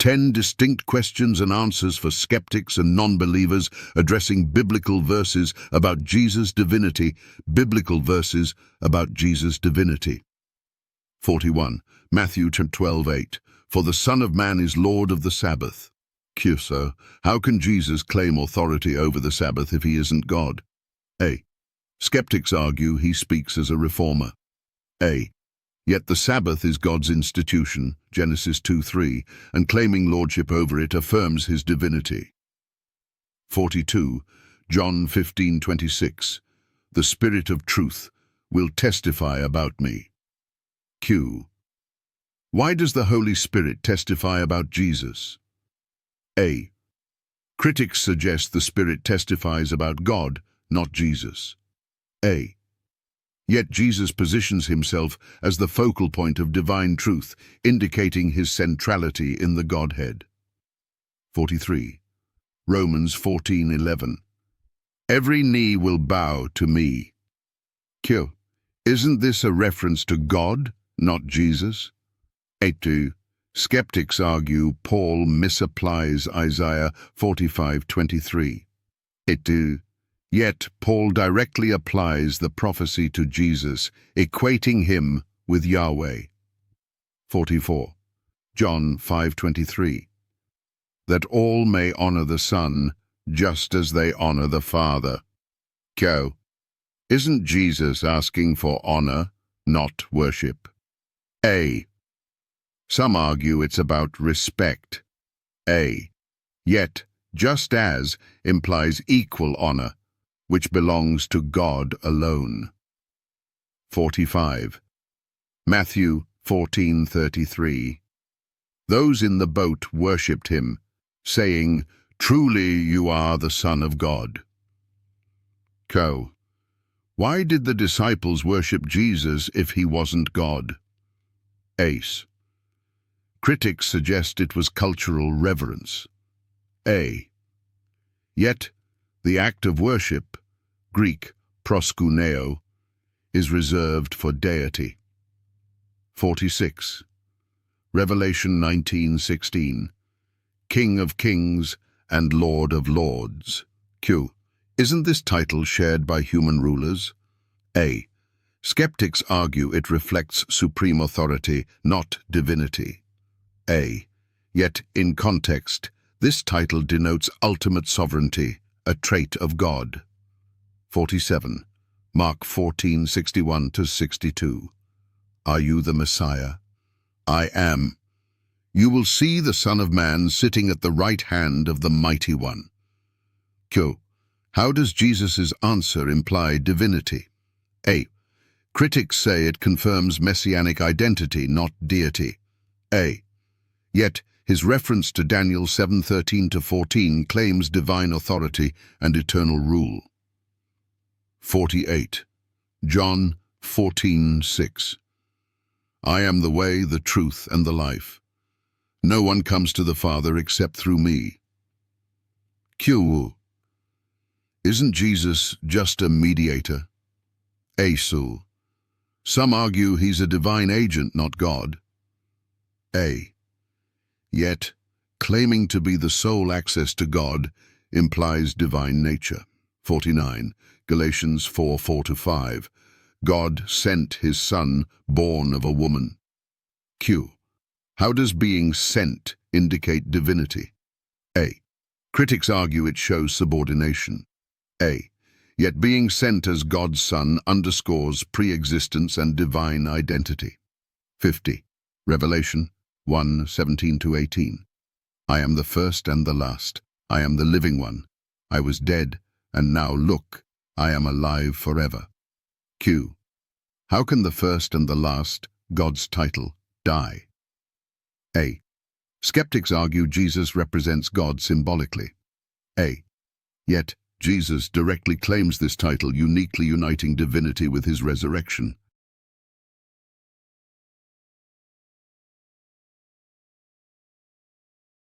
10 distinct questions and answers for skeptics and non-believers addressing biblical verses about Jesus' divinity. Biblical verses about Jesus' divinity. 41. Matthew 12:8. For the Son of Man is Lord of the Sabbath. Q. So, how can Jesus claim authority over the Sabbath if he isn't God? A. Skeptics argue he speaks as a reformer. A. Yet the Sabbath is God's institution, Genesis 2:3, and claiming lordship over it affirms his divinity. 42. John 15:26. The Spirit of truth will testify about me. Q. Why does the Holy Spirit testify about Jesus? A. Critics suggest the Spirit testifies about God, not Jesus. A. Yet Jesus positions himself as the focal point of divine truth, indicating his centrality in the Godhead. 43. Romans 14:11. Every knee will bow to me. Q. Isn't this a reference to God, not Jesus? 82. Skeptics argue Paul misapplies Isaiah 45:23. 82. Yet Paul directly applies the prophecy to Jesus, equating him with Yahweh. 44. John 5:23. That all may honor the Son, just as they honor the Father. Q. Isn't Jesus asking for honor, not worship? A. Some argue it's about respect. A. Yet, just as implies equal honor, which belongs to God alone. 45. Matthew 14:33. Those in the boat worshipped him, saying, Truly you are the Son of God. Q. Why did the disciples worship Jesus if he wasn't God? Ace. Critics suggest it was cultural reverence. A. Yet, the act of worship, Greek proskuneo, is reserved for deity. 46. Revelation 19:16. King of Kings and Lord of Lords. Q. Isn't this title shared by human rulers? A. Skeptics argue it reflects supreme authority, not divinity. A. Yet, in context, this title denotes ultimate sovereignty, a trait of God. 47. Mark 14:61-62. Are you the Messiah? I am. You will see the Son of Man sitting at the right hand of the Mighty One. Q. How does Jesus' answer imply divinity? A. Critics say it confirms messianic identity, not deity. A. Yet, his reference to Daniel 7:13-14 claims divine authority and eternal rule. 48. John 14:6. I am the way, the truth, and the life. No one comes to the Father except through me. Q. Isn't Jesus just a mediator? Asu. Some argue he's a divine agent, not God. A. Yet, claiming to be the sole access to God implies divine nature. 49. Galatians 4:4-5. God sent his Son, born of a woman. Q. How does being sent indicate divinity? A. Critics argue it shows subordination. A. Yet being sent as God's Son underscores pre-existence and divine identity. 50. Revelation 1:17-18. I am the first and the last. I am the living one. I was dead, and now look, I am alive forever. Q. How can the first and the last, God's title, die? A. Skeptics argue Jesus represents God symbolically. A. Yet, Jesus directly claims this title, uniquely uniting divinity with his resurrection.